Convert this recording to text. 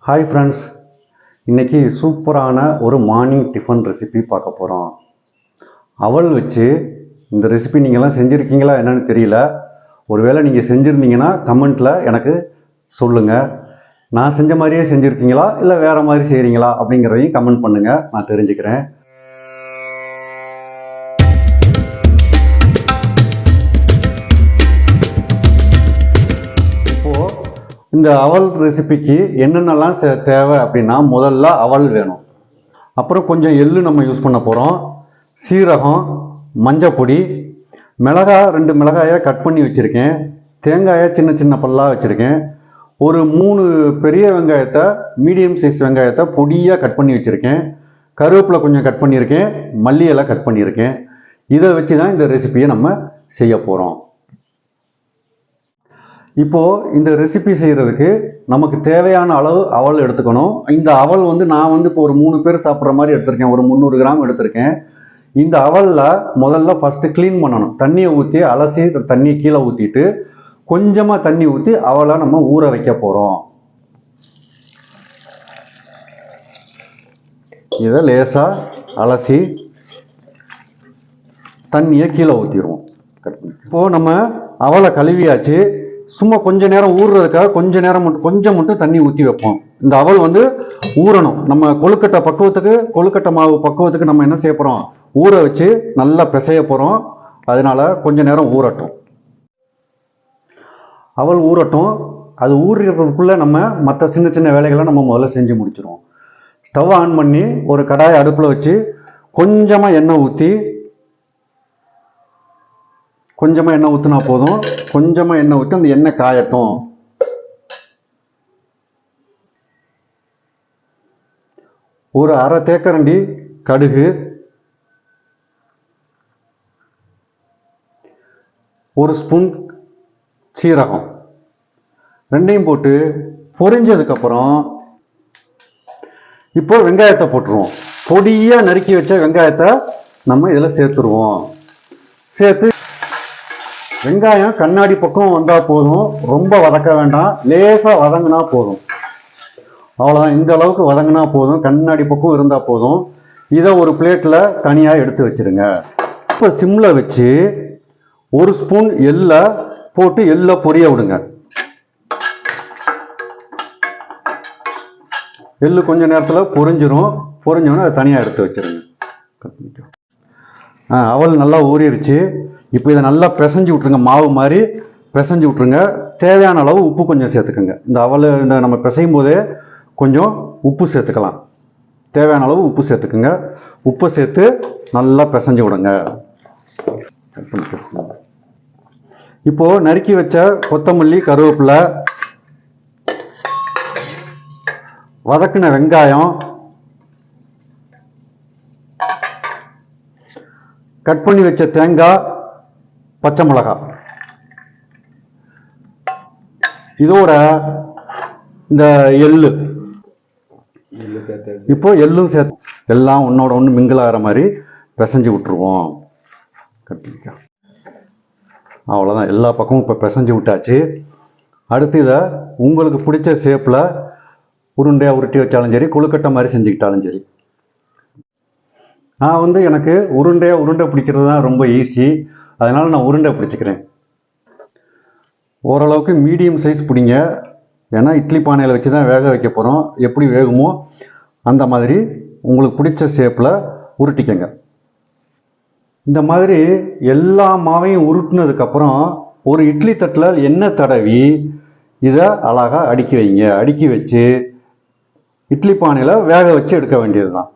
Hi friends, இன்றைக்கி சூப்பரான ஒரு மார்னிங் டிஃபன் ரெசிபி பார்க்க போகிறோம். அவல் வச்சு இந்த ரெசிபி நீங்கள்லாம் செஞ்சுருக்கீங்களா என்னன்னு தெரியல. ஒருவேளை நீங்கள் செஞ்சுருந்தீங்கன்னா கமெண்ட்டில் எனக்கு சொல்லுங்கள். நான் செஞ்ச மாதிரியே செஞ்சுருக்கீங்களா இல்லை வேறு மாதிரி செய்கிறீங்களா அப்படிங்கிறதையும் கமெண்ட் பண்ணுங்கள், நான் தெரிஞ்சுக்கிறேன். இந்த அவல் ரெசிபிக்கு என்னென்னலாம் தேவை அப்படின்னா, முதல்ல அவல் வேணும். அப்புறம் கொஞ்சம் எள்ளு நம்ம யூஸ் பண்ண போகிறோம். சீரகம், மஞ்சப்பொடி, மிளகாய் 2 மிளகாயை கட் பண்ணி வச்சுருக்கேன். தேங்காயை சின்ன சின்ன பல்லாக வச்சுருக்கேன். ஒரு 3 பெரிய வெங்காயத்தை, மீடியம் சைஸ் வெங்காயத்தை பொடியாக கட் பண்ணி வச்சுருக்கேன். கருவேப்பிலை கொஞ்சம் கட் பண்ணியிருக்கேன். மல்லி இலை கட் பண்ணியிருக்கேன். இதை வச்சு தான் இந்த ரெசிபியை நம்ம செய்ய போகிறோம். இப்போது இந்த ரெசிபி செய்கிறதுக்கு நமக்கு தேவையான அளவு அவல் எடுத்துக்கணும். இந்த அவல் நான் இப்போ ஒரு 3 பேர் சாப்பிட்ற மாதிரி எடுத்திருக்கேன். ஒரு 300 கிராம் எடுத்திருக்கேன். இந்த அவலில் முதல்ல ஃபஸ்ட்டு க்ளீன் பண்ணணும். தண்ணியை ஊற்றி அலசி தண்ணியை கீழே ஊற்றிட்டு கொஞ்சமாக தண்ணி ஊற்றி அவலை நம்ம ஊற வைக்க போகிறோம். இதை லேசாக அலசி தண்ணியை கீழே ஊற்றிடுவோம். இப்போது நம்ம அவலை கழுவியாச்சு. சும்மா கொஞ்ச நேரம் ஊறுறதுக்காக கொஞ்சம் மட்டும் தண்ணி ஊற்றி வைப்போம். இந்த அவல் ஊறணும். நம்ம கொழுக்கட்டை மாவு பக்குவத்துக்கு நம்ம என்ன செய்ய போகிறோம், ஊற வச்சு நல்லா பிசைய போகிறோம். அதனால கொஞ்ச நேரம் ஊறட்டும். அவல் ஊறட்டும். அது ஊறுறதுக்குள்ளே நம்ம மற்ற சின்ன சின்ன வேலைகளை நம்ம முதல்ல செஞ்சு முடிச்சிடுவோம். ஸ்டவ் ஆன் பண்ணி ஒரு கடாயை அடுப்பில் வச்சு கொஞ்சமாக எண்ணெய் ஊற்றி, கொஞ்சமாக எண்ணெய் ஊற்றினா போதும். கொஞ்சமாக எண்ணெய் ஊற்றி அந்த எண்ணெய் காயட்டும். ஒரு அரை தேக்கரண்டி கடுகு, ஒரு ஸ்பூன் சீரகம், ரெண்டையும் போட்டு பொரிஞ்சதுக்கப்புறம் இப்போ வெங்காயத்தை போட்டுருவோம். பொடியாக நறுக்கி வச்ச வெங்காயத்தை நம்ம இதில் சேர்த்துருவோம். சேர்த்து வெங்காயம் கண்ணாடி பக்கம் வந்தால் போதும். ரொம்ப வதக்க வேண்டாம், லேசாக வதங்கினா போதும். அவ்வளோதான். இந்த அளவுக்கு வதங்கினா போதும். கண்ணாடி பக்கம் இருந்தால் போதும். இதை ஒரு பிளேட்டில் தனியாக எடுத்து வச்சுருங்க. இப்போ சிம்மில் வச்சு ஒரு ஸ்பூன் எள்ளை போட்டு எள்ளை பொரிய விடுங்க. எள்ளு கொஞ்சம் நேரத்தில் பொரிஞ்சோன்னு அதை தனியாக எடுத்து வச்சுருங்க. அவல் நல்லா ஊறிடுச்சு. இப்போ இதை நல்லா பிசைஞ்சு விட்ருங்க. மாவு மாதிரி பிசைஞ்சு விட்ருங்க. தேவையான அளவு உப்பு கொஞ்சம் சேர்த்துக்குங்க. இந்த நம்ம பிசையும் போதே கொஞ்சம் உப்பு சேர்த்துக்கலாம். தேவையான அளவு உப்பு சேர்த்துக்குங்க. உப்பை சேர்த்து நல்லா பிசைஞ்சு விடுங்க. இப்போது நறுக்கி வச்ச கொத்தமல்லி, கருவேப்பிலை, வதக்கின வெங்காயம், கட் பண்ணி வச்ச தேங்காய், பச்சை மிளகாய், இதோட இந்த எள்ளு, இப்போ எள்ளும் சேர்த்து எல்லாம் ஒன்னோட ஒன்று மிங்கிள் ஆகிற மாதிரி பிசைஞ்சு விட்டுருவோம். அவ்வளோதான். எல்லா பக்கமும் இப்போ பிசைஞ்சு விட்டாச்சு. அடுத்து இதை உங்களுக்கு பிடிச்ச ஷேப்பில் உருண்டையாக உருட்டி வச்சாலும் சரி, கொழுக்கட்டை மாதிரி செஞ்சுக்கிட்டாலும் சரி. நான் எனக்கு உருண்டை பிடிக்கிறது தான் ரொம்ப ஈஸி. அதனால் நான் உருண்டை பிடிச்சிக்கிறேன். ஓரளவுக்கு மீடியம் சைஸ் பிடிங்க. ஏன்னா இட்லி பானையில் வச்சு தான் வேக வைக்க போகிறோம். எப்படி வேகுமோ அந்த மாதிரி உங்களுக்கு பிடிச்ச ஷேப்பில் உருட்டிக்கங்க. இந்த மாதிரி எல்லா மாவையும் உருட்டினதுக்கப்புறம் ஒரு இட்லி தட்டில் எண்ணெய் தடவி இதை அழகாக அடுக்கி வைங்க. அடுக்கி வச்சு இட்லி பானையில் வேக வச்சு எடுக்க வேண்டியது தான்.